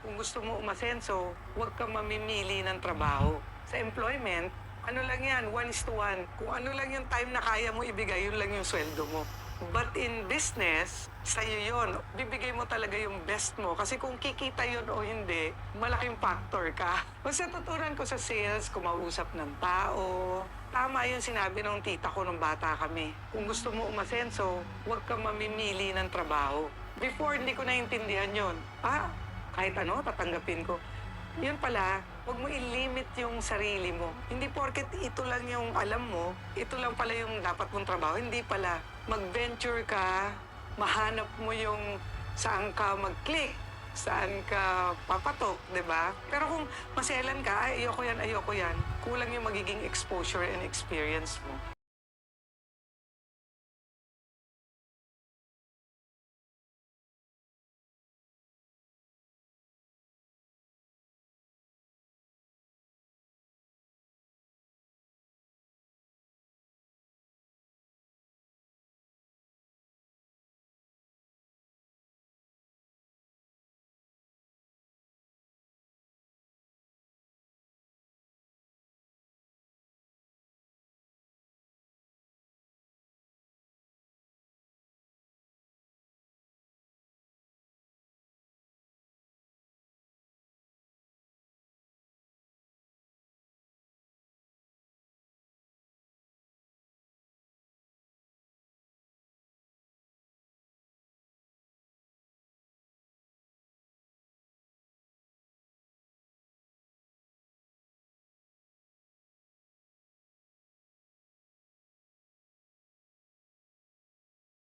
Kung gusto mo umasenso, huwag kang mamimili ng trabaho. Sa employment, ano lang yan, 1:1. Kung ano lang yung time na kaya mo ibigay, yun lang yung sweldo mo. But in business, sa'yo yun. Bibigay mo talaga yung best mo. Kasi kung kikita yun o hindi, malaking factor ka. Basta tutunan ko sa sales, kumausap ng tao. Tama yung sinabi ng tita ko nung bata kami. Kung gusto mo umasenso, huwag kang mamimili ng trabaho. Before, hindi ko naintindihan yun. Kahit ano, tatanggapin ko. Yun pala, huwag mo i-limit yung sarili mo. Hindi porket ito lang yung alam mo, ito lang pala yung dapat mong trabaho. Hindi pala. Mag-venture ka, mahanap mo yung saan ka mag-click, saan ka papatok, di ba? Pero kung maselan ka, ayoko yan, kulang yung magiging exposure and experience mo.